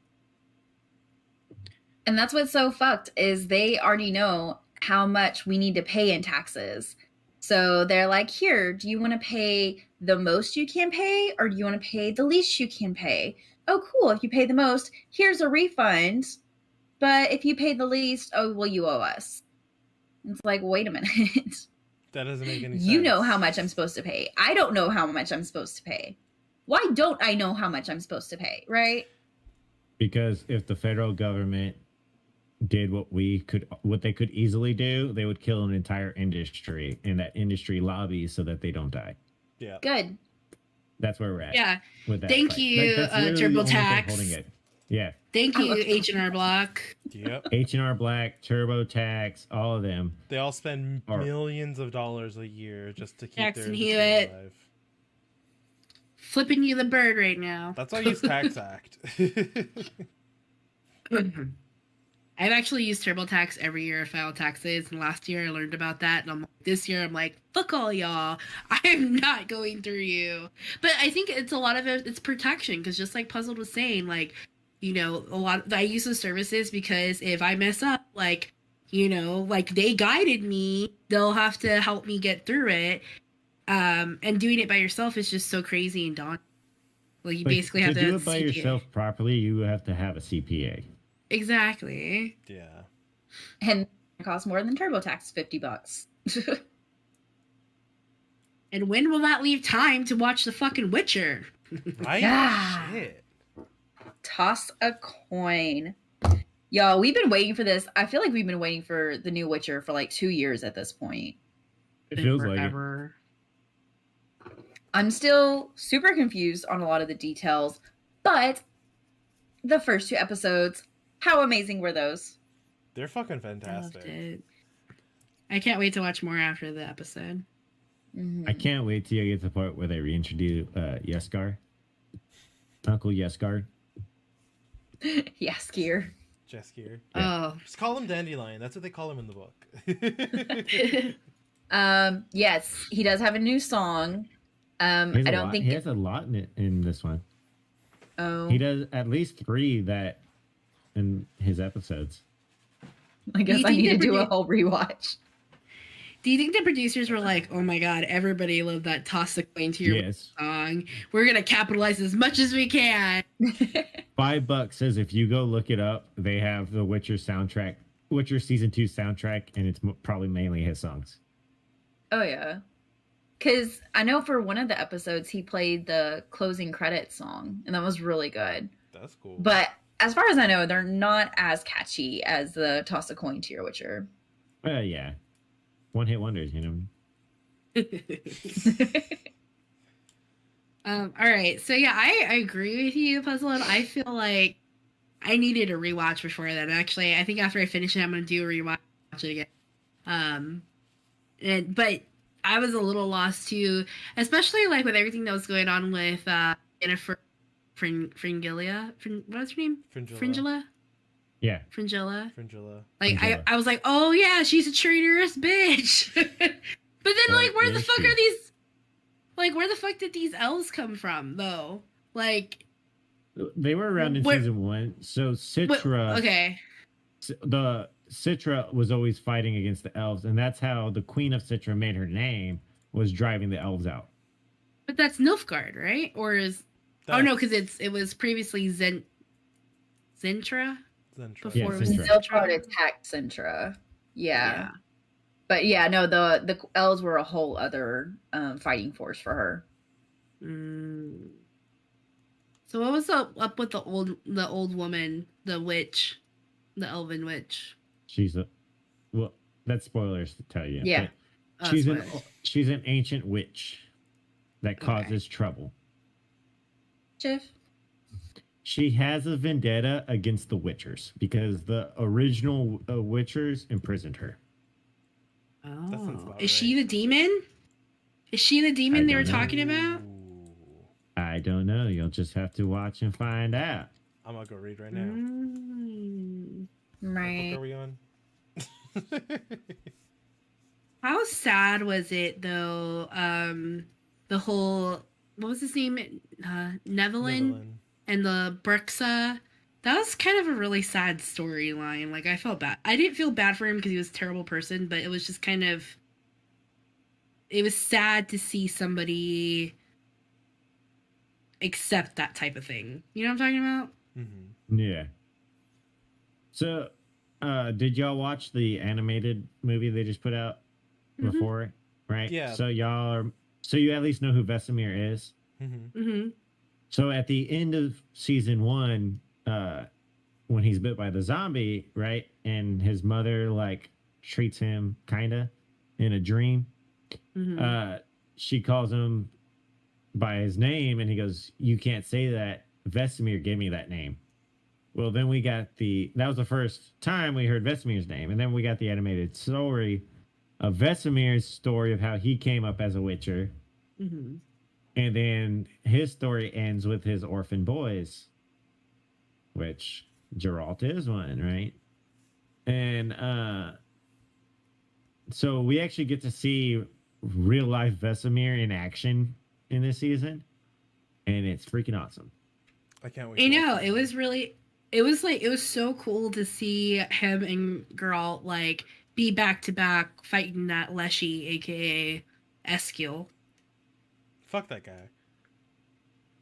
And that's what's so fucked is they already know how much we need to pay in taxes. So they're like, here, do you want to pay the most you can pay or do you want to pay the least you can pay? Oh, cool. If you pay the most, here's a refund. But if you pay the least, oh, well, you owe us. It's like, wait a minute. That doesn't make any sense. You know how much I'm supposed to pay. I don't know how much I'm supposed to pay. Why don't I know how much I'm supposed to pay, right? Because if the federal government did what they could easily do, they would kill an entire industry, and that industry lobbies so that they don't die. Yeah. Good. That's where we're at. Yeah. With that Thank fight. you, That's literally the only thing TurboTax. holding it. Yeah. Thank you, H&R Block. Yep. H&R Black, TurboTax, all of them. They all spend Or- millions of dollars a year just to keep their Jackson industry Hewitt. alive. Flipping you the bird right now. That's why I use Tax Act. I've actually used TurboTax every year I file taxes, and last year I learned about that, and this year I'm like, fuck all y'all, I am not going through you. But I think it's a lot of it's protection, because just like Puzzled was saying, like, I use the services because if I mess up, like they guided me, they'll have to help me get through it. And doing it by yourself is just so crazy and daunting. Like you basically have to do it by CPA. yourself properly. You have to have a CPA. Exactly. Yeah. And it costs more than TurboTax, $50. And when will that leave time to watch the fucking Witcher? Right? Yeah. Shit. Toss a coin. Y'all, we've been waiting for this. I feel like we've been waiting for the new Witcher for like 2 years at this point. It feels like it. Forever. I'm still super confused on a lot of the details, but the first 2 episodes, how amazing were those? They're fucking I loved fantastic. it. I can't wait to watch more after the episode. Mhm. I can't wait till you get to the part where they reintroduce Yeskar. Uncle Yeskar. Yes, Gear. Jaskier. Oh. Just call him Dandelion. That's what they call him in the book. Yes, he does have a new song. I don't think he has a lot in this one. Oh, He does at least 3 that in his episodes. I guess You I think need to they do a produ- whole rewatch. Do you think the producers were like, oh my god, everybody loved that Toss the Coin to Your Yes. song. We're going to capitalize as much as we can. $5 says if you go look it up, they have the Witcher soundtrack, Witcher season 2 soundtrack, and it's probably mainly his songs. Oh yeah, because I know for one of the episodes he played the closing credits song, and that was really good. That's cool. But as far as I know, they're not as catchy as the Toss a Coin to Your Witcher. Yeah. One hit wonders, All right. So yeah, I agree with you, Puzzle. I feel like I needed a rewatch before that. Actually, I think after I finish it, I'm gonna do a rewatch it again. But I was a little lost too, especially like with everything that was going on with Jennifer Fringilla. What's her name? Fringilla. Yeah. Fringilla. Fringilla. Like Fringilla. I was like, oh yeah, she's a traitorous bitch. But then like, where the fuck are these? Like, where the fuck did these elves come from though? Like, They were around in season 1. So Citra. Okay. The Citra was always fighting against the elves, and that's how the Queen of Citra made her name, was driving the elves out. But that's Nilfgaard, right? Or is oh no, because it was previously Zentra Zentra. before Yeah, it was Zentra. Nilfgaard attacked Sintra. Yeah. But yeah, no, the elves were a whole other fighting force for her. Mm. So what was up with the old woman, the witch, the elven witch? She's a well. That's spoilers to tell you. Yeah. But Oh, she's an ancient witch that Okay. causes trouble. Jeff? She has a vendetta against the Witchers because the original Witchers imprisoned her. Oh, about is she right. the demon? Is she the demon I they were don't know. talking about? Ooh. I don't know. You'll just have to watch and find out. I'm gonna go read right now. Mm. What Right. book are we on? How sad was it though? The whole, what was his name? Nevelin and the Brixa. That was kind of a really sad storyline. Like, I felt bad. I didn't feel bad for him because he was a terrible person, but it was just kind of, it was sad to see somebody accept that type of thing. You know what I'm talking about? Mm-hmm. Yeah. So, did y'all watch the animated movie they just put out Mhm. before? Right. Yeah. So so you at least know who Vesemir is. Mm-hmm. Mm-hmm. So at the end of season 1, when he's bit by the zombie, right, and his mother like treats him kinda in a dream, Mm-hmm. she calls him by his name, and he goes, "You can't say that. Vesemir gave me that name." Well, then we got that was the first time we heard Vesemir's name, and then we got the animated story of Vesemir's story of how he came up as a Witcher, Mm-hmm. and then his story ends with his orphan boys, which Geralt is one, right? And so we actually get to see real life Vesemir in action in this season, and it's freaking awesome. I can't wait. I to watch know, that. it was really, it was so cool to see him and Geralt like be back to back fighting that Leshy, aka Eskil. Fuck that guy.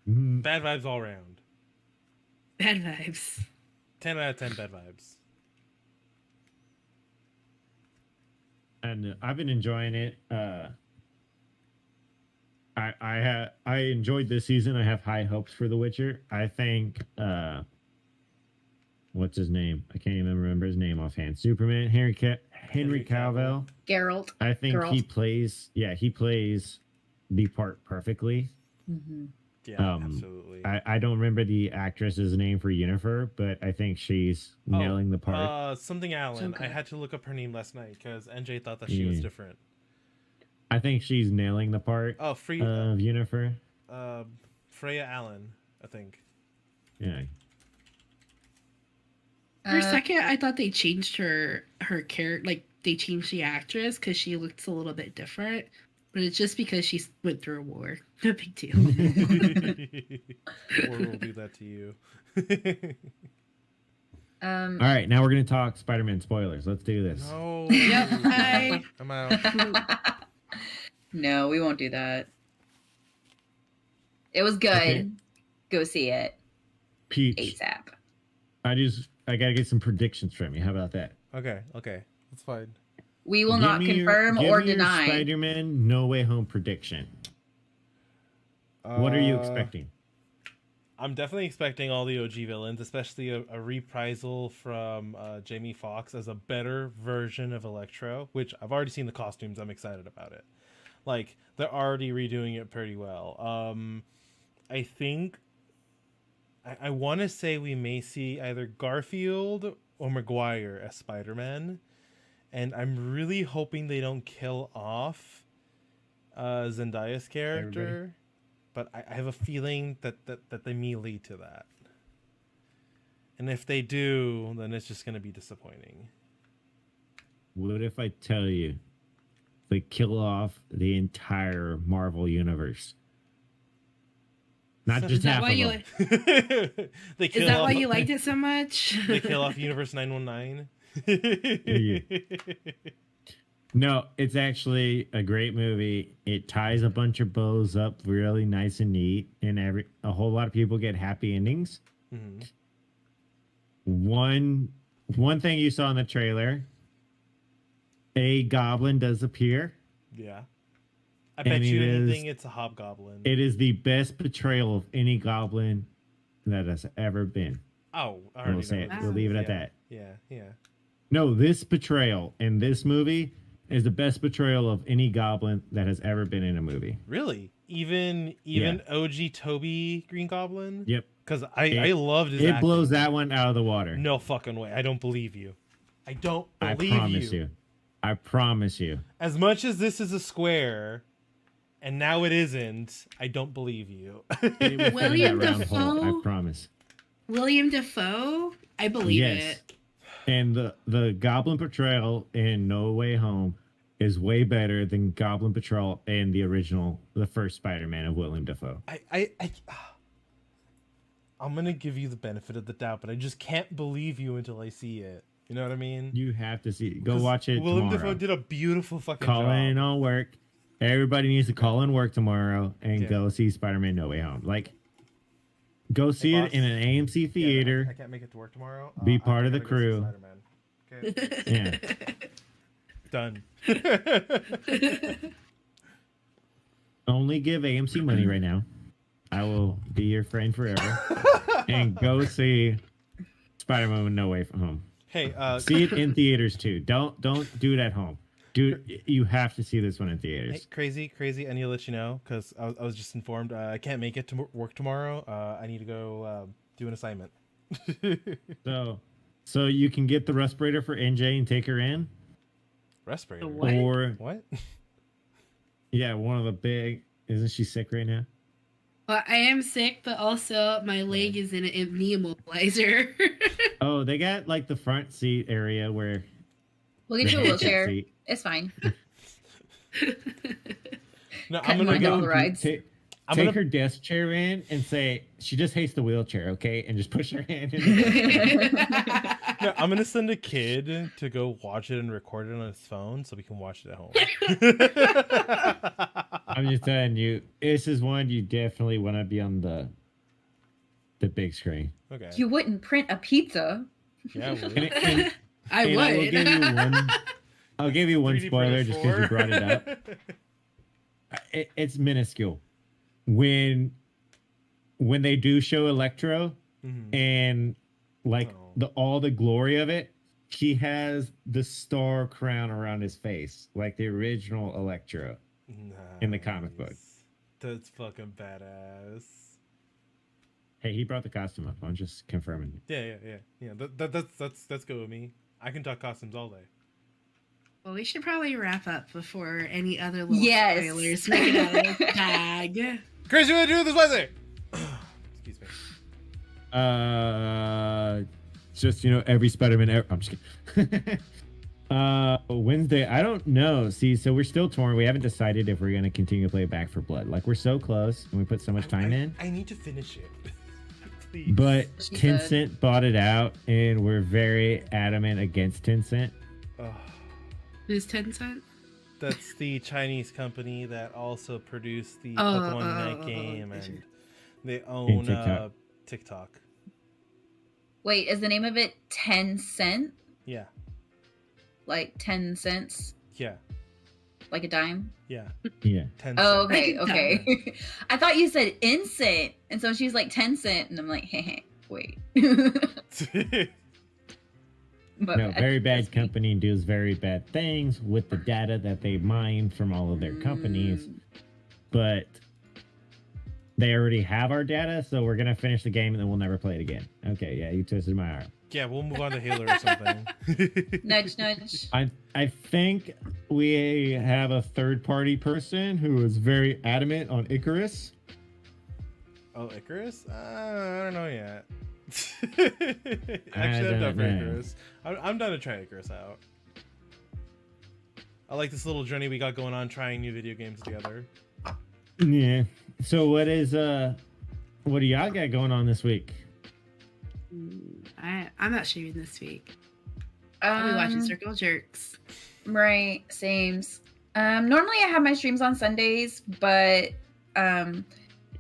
Mhm. Bad vibes all around. Bad vibes. 10 out of 10 bad vibes. And I've been enjoying it. I enjoyed this season. I have high hopes for The Witcher. I think what's his name? I can't even remember his name offhand. Superman, Henry Cavill. Geralt. I think Geralt. he plays the part perfectly. Mm-hmm. Yeah, absolutely. I don't remember the actress's name for Yennefer, but I think she's nailing the part. Something Allen. Okay. I had to look up her name last night because NJ thought that she was different. I think she's nailing the part Oh, of Yennefer. Freya Allen, I think. Yeah. For a second, I thought they changed her character, like they changed the actress because she looks a little bit different. But it's just because she went through a war. No big deal. War will do that to you. All right, now we're gonna talk Spider-Man spoilers. Let's do this. No. Yep, hi. I'm out. No, we won't do that. It was good. Okay. Go see it Peach, ASAP. I gotta get some predictions from you. How about that? Okay, that's fine. We will not confirm or deny. Spider-Man No Way Home prediction. What are you expecting? I'm definitely expecting all the OG villains, especially a reprisal from Jamie Foxx as a better version of Electro, which I've already seen the costumes. I'm excited about it. Like, they're already redoing it pretty well. I think I want to say we may see either Garfield or Maguire as Spider-Man, and I'm really hoping they don't kill off Zendaya's character. Everybody. But I have a feeling that they may lead to that. And if they do, then it's just going to be disappointing. What if I tell you they kill off the entire Marvel universe? Not So just is that half why of you them. They Is kill that off, why you liked it so much? They kill off Universe 919. No, it's actually a great movie. It ties a bunch of bows up really nice and neat, and a whole lot of people get happy endings. Mm-hmm. One thing you saw in the trailer a goblin does appear. Yeah. I And bet you it anything is- it's a hobgoblin. It is the best portrayal of any goblin that has ever been. Oh, I We'll already say know it. what We'll this leave is. it at Yeah, that. Yeah. No, this portrayal in this movie is the best portrayal of any goblin that has ever been in a movie. Really? Even OG Toby Green Goblin? Yep. Because I loved his It acting. blows that one out of the water. No fucking way. I don't believe you. I don't I believe promise you. I promise you. As much as this is a square, and now it isn't, I don't believe you. It will fit in William that round hole, Dafoe? I promise. William Dafoe? I believe Yes. it. And the goblin portrayal in No Way Home is way better than goblin portrayal in the first Spider-Man of William Dafoe. I'm gonna give you the benefit of the doubt, but I just can't believe you until I see it. You know what I mean? You have to see. Go 'Cause watch it Willem tomorrow. Dafoe did a beautiful fucking Call job. in on work. Everybody needs to call in work tomorrow and Yeah. go see Spider-Man No Way Home. Like, go see boss. it in an AMC Yeah, theater. I can't make it to work tomorrow. Be I part of the gotta go see crew. Spider-Man. Okay, Yeah. done. Only give AMC money right now. I will be your friend forever. And go see Spider-Man No Way From Home. Hey, See it in theaters too. Don't do it at home. Dude, you have to see this one in hey, theaters. crazy. I need to let you know because I was just informed. I can't make it to work tomorrow. I need to go do an assignment. So you can get the respirator for NJ and take her in, Respirator. What? or What? yeah, one of the big. Isn't she sick right now? Well, I am sick, but also my leg is in a knee immobilizer. Oh, they got like the front seat area where We'll get you a the wheelchair. seat. It's fine. No, Cutting I'm my gonna dog go. rides. Take I'm gonna- her desk chair in and say she just hates the wheelchair, okay? And just push her hand in. No, I'm gonna send a kid to go watch it and record it on his phone so we can watch it at home. I'm just telling you, this is one you definitely want to be on the big screen. Okay. You wouldn't print a pizza. Yeah. And, Well, and, I and I will give you would. one. I'll give you one 3D spoiler printer just because you 4. brought it up. It's minuscule. When they do show Electro Mhm. and like Oh. all the glory of it, he has the star crown around his face, like the original Electro in the comic book. Nice. That's fucking badass. Hey, he brought the costume up. I'm just confirming. Yeah. That's good with me. I can talk costumes all day. Well, we should probably wrap up before any other little Yes. spoilers make it out of the tag. Crazy, what do this Wednesday? Excuse me. Just every Spider-Man ever. I'm just kidding. Wednesday, I don't know. See, so we're still torn. We haven't decided if we're gonna continue to play Back for Blood. Like, we're so close and we put so much time in. I need to finish it. Please. But She Tencent bought it out, and we're very adamant against Tencent. Ugh. Who's 10 cent? That's the Chinese company that also produced the Oh, Pokemon Unite game, and they own TikTok. TikTok. Wait, is the name of it 10 cent? Yeah, Like 10 cents? yeah, Like a dime? yeah. Yeah. 10 Oh, cents. okay, okay. I thought you said incent. And so she's like 10 cent. And I'm like, hey, wait. But No, very bad that's me. company does very bad things with the data that they mine from all of their companies. But they already have our data, so we're gonna finish the game and then we'll never play it again. Okay, yeah, you twisted my arm. Yeah, we'll move on to Halo or something. Nudge, nudge. I think we have a third party person who is very adamant on Icarus. Oh, Icarus? I don't know yet. Actually, I'm down for know. Icarus. I'm down to try Icarus out. I like this little journey we got going on trying new video games together. Yeah. So what do y'all got going on this week? I'm not streaming this week. I'll be watching Circle Jerks. Right, sames. Normally I have my streams on Sundays, but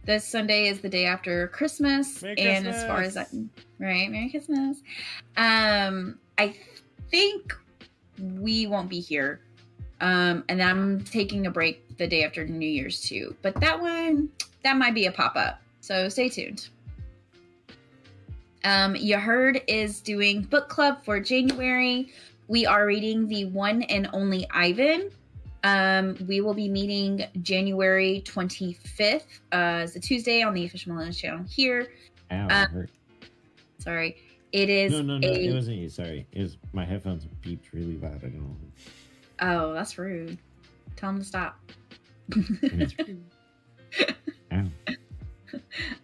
this Sunday is the day after Christmas, Merry and as far as Christmas! Merry Christmas. I think we won't be here. And then I'm taking a break the day after New Year's too. But that might be a pop-up. So stay tuned. You heard is doing book club for January. We are reading the one and only Ivan. We will be meeting January 25th. It's a Tuesday on the Official Millennials channel here. Ow, it hurt. Sorry. It is No, it wasn't you. Sorry. It was my headphones beeped really loud. I don't know. Oh, that's rude. Tell him to stop.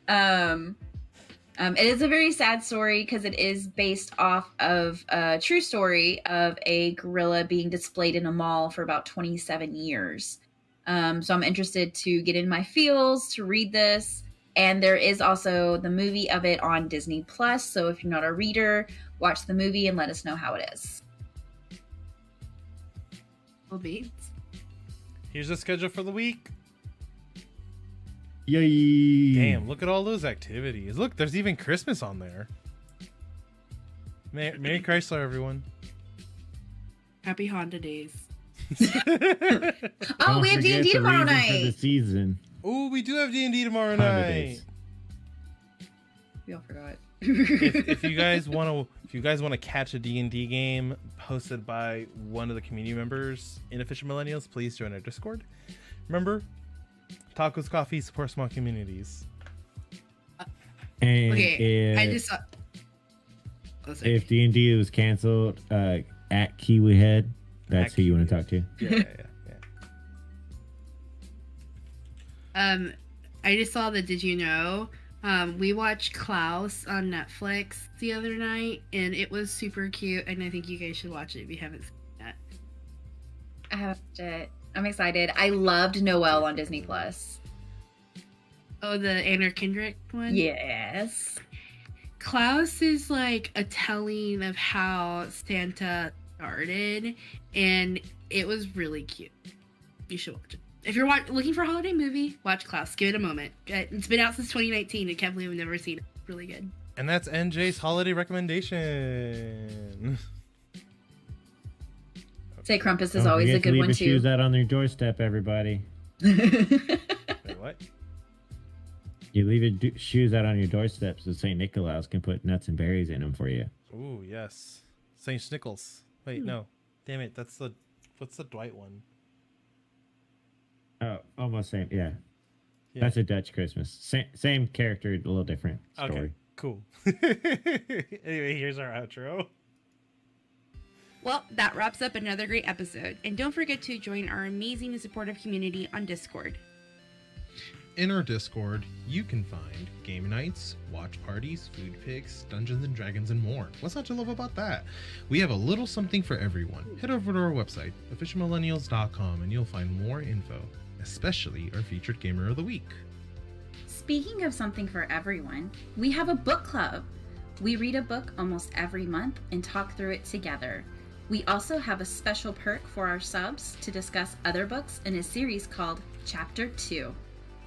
Ow. It is a very sad story because it is based off of a true story of a gorilla being displayed in a mall for about 27 years. So I'm interested to get in my feels to read this. And there is also the movie of it on Disney Plus. So if you're not a reader, watch the movie and let us know how it is. Here's the schedule for the week. Yay! Damn, look at all those activities. Look, there's even Christmas on there. Merry Chrysler, everyone. Happy Honda days. Oh, we have D&D tomorrow For the night. season. Oh, we do have D&D tomorrow Honda night. days. We all forgot. if you guys want to catch a D&D game hosted by one of the community members in Official Millennials, please join our Discord. Remember, tacos, coffee, support small communities. And Okay, I if, just saw. Oh, sorry. if D&D was canceled at Kiwi Head, that's At who you want to Kiwi talk to. Yeah. I just saw the Did You Know? We watched Klaus on Netflix the other night, and it was super cute, and I think you guys should watch it if you haven't seen that. I have to. I'm excited. I loved Noelle on Disney Plus. Oh, the Anna Kendrick one? Yes. Klaus is like a telling of how Santa started, and it was really cute. You should watch it. If you're looking for a holiday movie, watch Klaus. Give it a moment. It's been out since 2019. I can't believe I've never seen it. It's really good. And that's NJ's holiday recommendation. Say Krampus is Don't always a forget to good leave one your too. shoes out on their doorstep, everybody. Wait, what? You leave your shoes out on your doorstep so St. Nicholas can put nuts and berries in them for you. Ooh, yes. St. Schnickles. Wait, no. Damn it. What's the Dwight one? Oh, almost same. Yeah. Yeah. That's a Dutch Christmas. Same character, a little different story. Okay, cool. Anyway, here's our outro. Well, that wraps up another great episode. And don't forget to join our amazing and supportive community on Discord. In our Discord, you can find game nights, watch parties, food pics, Dungeons and Dragons, and more. What's not to love about that? We have a little something for everyone. Head over to our website, officialmillennials.com, and you'll find more info, especially our featured gamer of the week. Speaking of something for everyone, we have a book club. We read a book almost every month and talk through it together. We also have a special perk for our subs to discuss other books in a series called Chapter 2.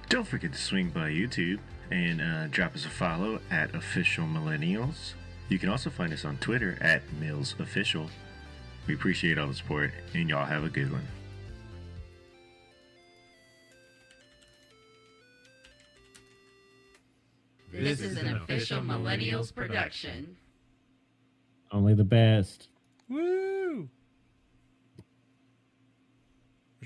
Don't forget to swing by YouTube and drop us a follow at Official Millennials. You can also find us on Twitter at MillsOfficial. We appreciate all the support, and y'all have a good one. This is an Official Millennials production. Only the best. Woo!